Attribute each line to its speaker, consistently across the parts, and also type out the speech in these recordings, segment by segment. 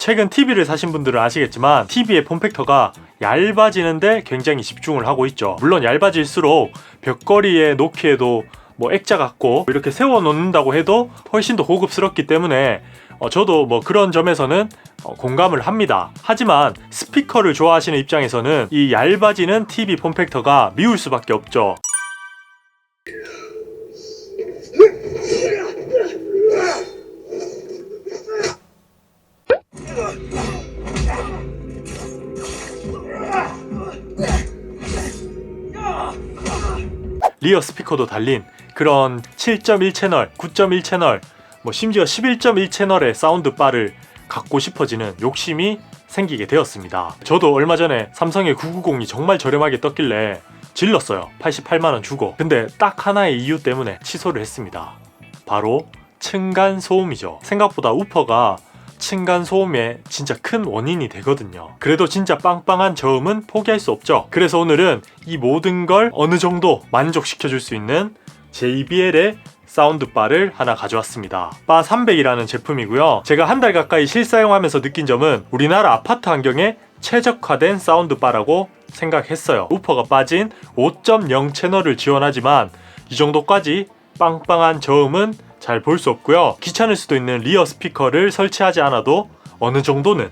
Speaker 1: 최근 TV를 사신 분들은 아시겠지만 TV의 폼팩터가 얇아지는데 굉장히 집중을 하고 있죠. 물론 얇아질수록 벽걸이에 놓기에도 뭐 액자 같고 이렇게 세워 놓는다고 해도 훨씬 더 고급스럽기 때문에 저도 뭐 그런 점에서는 공감을 합니다. 하지만 스피커를 좋아하시는 입장에서는 이 얇아지는 TV 폼팩터가 미울 수밖에 없죠. 리어 스피커도 달린 그런 7.1 채널, 9.1 채널, 뭐 심지어 11.1 채널의 사운드 바를 갖고 싶어지는 욕심이 생기게 되었습니다. 저도 얼마 전에 삼성의 990이 정말 저렴하게 떴길래 질렀어요. 88만원 주고. 근데 딱 하나의 이유 때문에 취소를 했습니다. 바로 층간 소음이죠. 생각보다 우퍼가 층간 소음의 진짜 큰 원인이 되거든요. 그래도 진짜 빵빵한 저음은 포기할 수 없죠. 그래서 오늘은 이 모든 걸 어느 정도 만족시켜줄 수 있는 JBL의 사운드바를 하나 가져왔습니다. 바 300이라는 제품이고요. 제가 한 달 가까이 실사용하면서 느낀 점은 우리나라 아파트 환경에 최적화된 사운드바라고 생각했어요. 우퍼가 빠진 5.0 채널을 지원하지만 이 정도까지 빵빵한 저음은 잘 볼 수 없고요. 귀찮을 수도 있는 리어 스피커를 설치하지 않아도 어느 정도는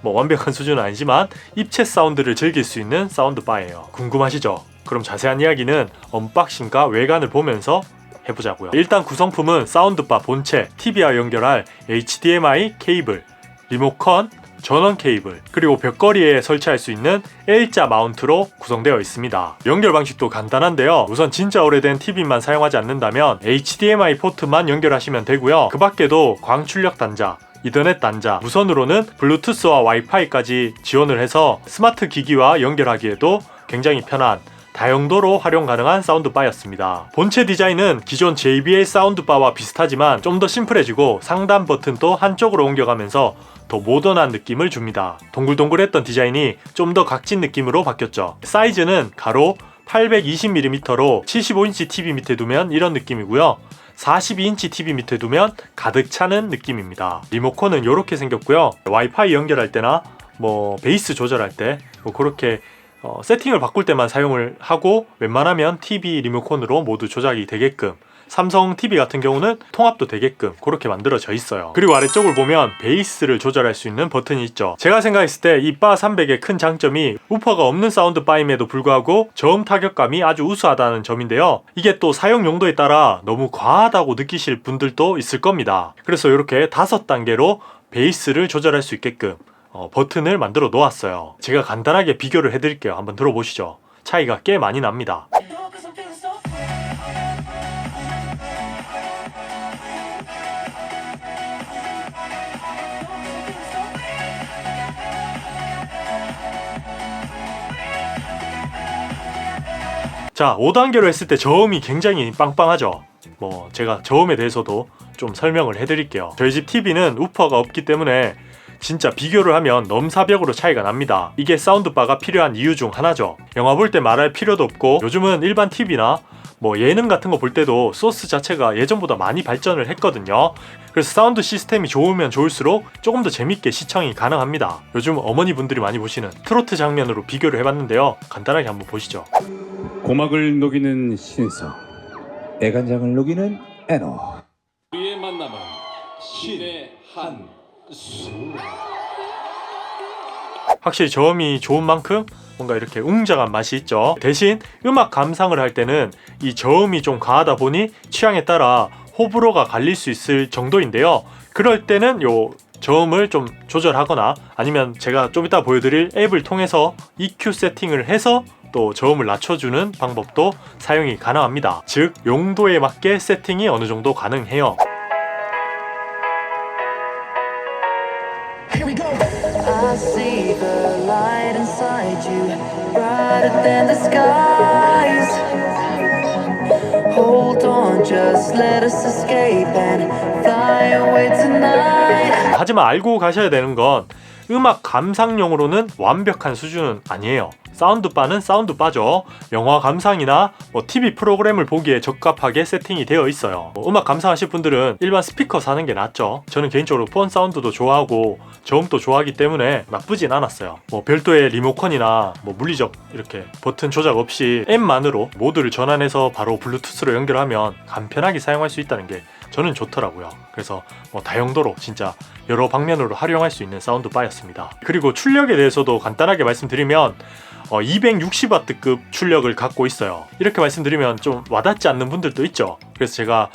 Speaker 1: 뭐 완벽한 수준은 아니지만 입체 사운드를 즐길 수 있는 사운드바예요. 궁금하시죠? 그럼 자세한 이야기는 언박싱과 외관을 보면서 해보자고요. 일단 구성품은 사운드바 본체, TV와 연결할 HDMI 케이블, 리모컨, 전원 케이블, 그리고 벽걸이에 설치할 수 있는 L자 마운트로 구성되어 있습니다. 연결 방식도 간단한데요. 우선 진짜 오래된 TV만 사용하지 않는다면 HDMI 포트만 연결하시면 되고요. 그 밖에도 광출력 단자, 이더넷 단자, 무선으로는 블루투스와 와이파이까지 지원을 해서 스마트 기기와 연결하기에도 굉장히 편한 다용도로 활용 가능한 사운드바였습니다. 본체 디자인은 기존 JBL 사운드바와 비슷하지만 좀 더 심플해지고 상단 버튼도 한쪽으로 옮겨가면서 더 모던한 느낌을 줍니다. 동글동글했던 디자인이 좀 더 각진 느낌으로 바뀌었죠. 사이즈는 가로 820mm로 75인치 TV 밑에 두면 이런 느낌이고요. 42인치 TV 밑에 두면 가득 차는 느낌입니다. 리모컨은 이렇게 생겼고요. 와이파이 연결할 때나 뭐 베이스 조절할 때 뭐 그렇게 세팅을 바꿀 때만 사용을 하고 웬만하면 TV 리모컨으로 모두 조작이 되게끔, 삼성 TV 같은 경우는 통합도 되게끔 그렇게 만들어져 있어요. 그리고 아래쪽을 보면 베이스를 조절할 수 있는 버튼이 있죠. 제가 생각했을 때 이 바 300의 큰 장점이 우퍼가 없는 사운드 바임에도 불구하고 저음 타격감이 아주 우수하다는 점인데요. 이게 또 사용 용도에 따라 너무 과하다고 느끼실 분들도 있을 겁니다. 그래서 이렇게 5단계로 베이스를 조절할 수 있게끔 버튼을 만들어 놓았어요. 제가 간단하게 비교를 해드릴게요. 한번 들어보시죠. 차이가 꽤 많이 납니다. 자, 5단계로 했을 때 저음이 굉장히 빵빵하죠. 뭐 제가 저음에 대해서도 좀 설명을 해드릴게요. 저희 집 TV는 우퍼가 없기 때문에 진짜 비교를 하면 넘사벽으로 차이가 납니다. 이게 사운드바가 필요한 이유 중 하나죠. 영화 볼 때 말할 필요도 없고 요즘은 일반 TV나 뭐 예능 같은 거 볼 때도 소스 자체가 예전보다 많이 발전을 했거든요. 그래서 사운드 시스템이 좋으면 좋을수록 조금 더 재밌게 시청이 가능합니다. 요즘 어머니분들이 많이 보시는 트로트 장면으로 비교를 해봤는데요. 간단하게 한번 보시죠.
Speaker 2: 고막을 녹이는 신성, 애간장을 녹이는 애노.
Speaker 3: 우리의 만남은 신의 한 수.
Speaker 1: 확실히 저음이 좋은 만큼 뭔가 이렇게 웅장한 맛이 있죠. 대신 음악 감상을 할 때는 이 저음이 좀 과하다 보니 취향에 따라 호불호가 갈릴 수 있을 정도인데요. 그럴 때는 요 저음을 좀 조절하거나 아니면 제가 좀 이따 보여드릴 앱을 통해서 EQ 세팅을 해서 또 저음을 낮춰주는 방법도 사용이 가능합니다. 즉 용도에 맞게 세팅이 어느 정도 가능해요.
Speaker 4: I see the light inside you, brighter than the skies. Hold on, just let us escape and fly away tonight.
Speaker 1: 하지만 알고 가셔야 되는 건 음악 감상용으로는 완벽한 수준은 아니에요. 사운드바는 사운드바죠. 영화 감상이나 TV 프로그램을 보기에 적합하게 세팅이 되어 있어요. 음악 감상하실 분들은 일반 스피커 사는 게 낫죠. 저는 개인적으로 폰 사운드도 좋아하고 저음도 좋아하기 때문에 나쁘진 않았어요. 별도의 리모컨이나 물리적 이렇게 버튼 조작 없이 앱만으로 모드를 전환해서 바로 블루투스로 연결하면 간편하게 사용할 수 있다는 게 저는 좋더라고요. 그래서 다용도로 진짜 여러 방면으로 활용할 수 있는 사운드바였습니다. 그리고 출력에 대해서도 간단하게 말씀드리면 260W급 출력을 갖고 있어요. 이렇게 말씀드리면 좀 와닿지 않는 분들도 있죠. 그래서 제가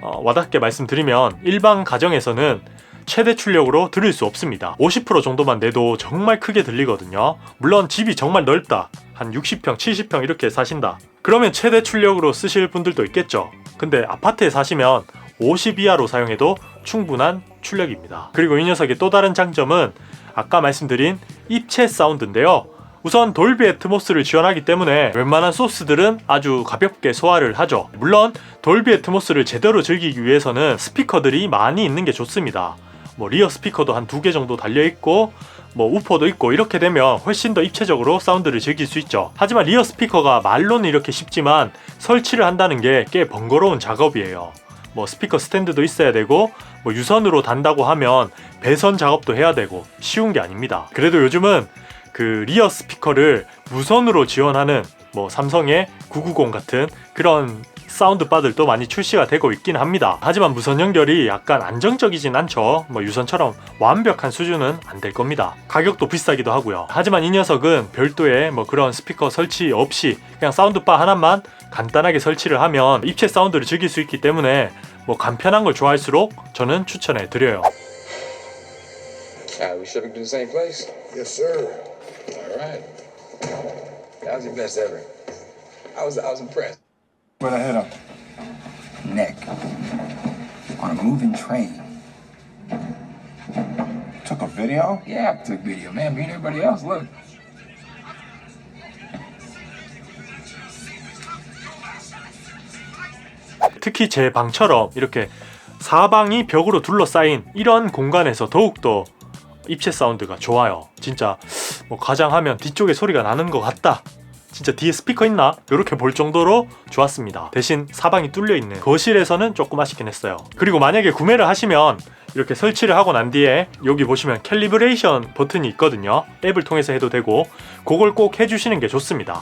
Speaker 1: 와닿게 말씀드리면 일반 가정에서는 최대 출력으로 들을 수 없습니다. 50% 정도만 내도 정말 크게 들리거든요. 물론 집이 정말 넓다, 한 60평, 70평 이렇게 사신다, 그러면 최대 출력으로 쓰실 분들도 있겠죠. 근데 아파트에 사시면 50 이하로 사용해도 충분한 출력입니다. 그리고 이 녀석의 또 다른 장점은 아까 말씀드린 입체 사운드인데요. 우선 돌비 애트모스를 지원하기 때문에 웬만한 소스들은 아주 가볍게 소화를 하죠. 물론 돌비 애트모스를 제대로 즐기기 위해서는 스피커들이 많이 있는 게 좋습니다. 리어 스피커도 한 2개 정도 달려있고 우퍼도 있고, 이렇게 되면 훨씬 더 입체적으로 사운드를 즐길 수 있죠. 하지만 리어 스피커가 말로는 이렇게 쉽지만 설치를 한다는 게 꽤 번거로운 작업이에요. 스피커 스탠드도 있어야 되고 유선으로 단다고 하면 배선 작업도 해야 되고 쉬운 게 아닙니다. 그래도 요즘은 그 리어 스피커를 무선으로 지원하는 삼성의 990 같은 그런 사운드 바들도 많이 출시가 되고 있긴 합니다. 하지만 무선 연결이 약간 안정적이진 않죠. 유선처럼 완벽한 수준은 안 될 겁니다. 가격도 비싸기도 하고요. 하지만 이 녀석은 별도의 그런 스피커 설치 없이 그냥 사운드 바 하나만 간단하게 설치를 하면 입체 사운드를 즐길 수 있기 때문에 간편한 걸 좋아할수록 저는 추천해 드려요.
Speaker 5: We shipping to the same place?
Speaker 6: Yes, sir.
Speaker 5: All right. That was your best ever. I was impressed.
Speaker 6: Where'd I hit him?
Speaker 7: Neck. On a moving train.
Speaker 6: Took a video?
Speaker 7: Yeah, I took video. Man, me and everybody else, look.
Speaker 1: 특히 제 방처럼 이렇게 사방이 벽으로 둘러싸인 이런 공간에서 더욱더 입체 사운드가 좋아요. 진짜 가장하면 뒤쪽에 소리가 나는 것 같다, 진짜 뒤에 스피커 있나? 이렇게 볼 정도로 좋았습니다. 대신 사방이 뚫려있는 거실에서는 조금 아쉽긴 했어요. 그리고 만약에 구매를 하시면 이렇게 설치를 하고 난 뒤에 여기 보시면 캘리브레이션 버튼이 있거든요. 앱을 통해서 해도 되고 그걸 꼭 해주시는 게 좋습니다.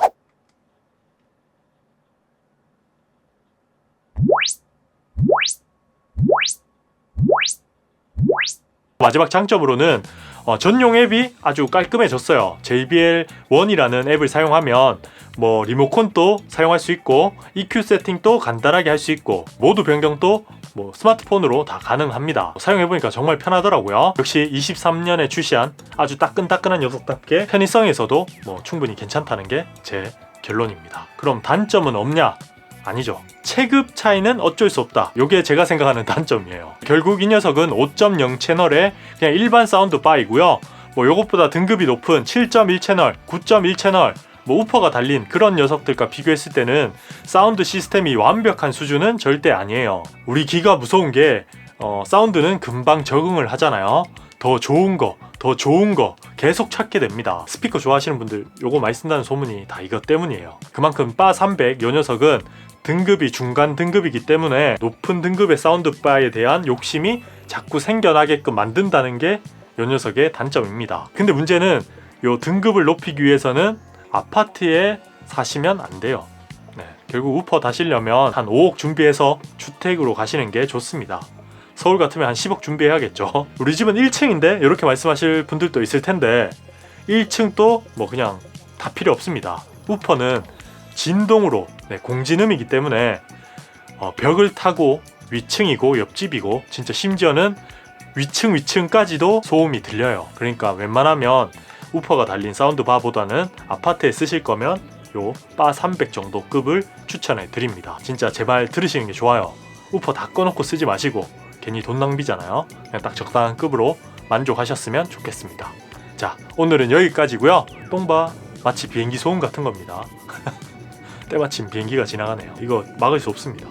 Speaker 1: 마지막 장점으로는 전용 앱이 아주 깔끔해졌어요. JBL1이라는 앱을 사용하면 리모컨도 사용할 수 있고 EQ 세팅도 간단하게 할 수 있고 모드 변경도 스마트폰으로 다 가능합니다. 사용해보니까 정말 편하더라고요. 역시 23년에 출시한 아주 따끈따끈한 녀석답게 편의성에서도 충분히 괜찮다는 게 제 결론입니다. 그럼 단점은 없냐? 아니죠. 체급 차이는 어쩔 수 없다. 요게 제가 생각하는 단점이에요. 결국 이 녀석은 5.0 채널의 그냥 일반 사운드 바이고요. 요것보다 등급이 높은 7.1 채널, 9.1 채널, 우퍼가 달린 그런 녀석들과 비교했을 때는 사운드 시스템이 완벽한 수준은 절대 아니에요. 우리 귀가 무서운 게 사운드는 금방 적응을 하잖아요. 더 좋은 거 계속 찾게 됩니다. 스피커 좋아하시는 분들 요거 많이 쓴다는 소문이 다 이것 때문이에요. 그만큼 바 300 요 녀석은 등급이 중간 등급이기 때문에 높은 등급의 사운드바에 대한 욕심이 자꾸 생겨나게끔 만든다는 게 요 녀석의 단점입니다. 근데 문제는 요 등급을 높이기 위해서는 아파트에 사시면 안 돼요. 결국 우퍼 다시려면 한 5억 준비해서 주택으로 가시는 게 좋습니다. 서울 같으면 한 10억 준비해야겠죠. 우리 집은 1층인데 이렇게 말씀하실 분들도 있을 텐데 1층도 그냥 다 필요 없습니다. 우퍼는 진동으로 공진음이기 때문에 벽을 타고 위층이고 옆집이고 진짜 심지어는 위층까지도 소음이 들려요. 그러니까 웬만하면 우퍼가 달린 사운드바보다는 아파트에 쓰실 거면 요 바 300 정도 급을 추천해 드립니다. 진짜 제발 들으시는 게 좋아요. 우퍼 다 꺼놓고 쓰지 마시고 괜히 돈 낭비잖아요. 그냥 딱 적당한 급으로 만족하셨으면 좋겠습니다. 자, 오늘은 여기까지고요. 똥바 마치 비행기 소음 같은 겁니다. 때마침 비행기가 지나가네요. 이거 막을 수 없습니다.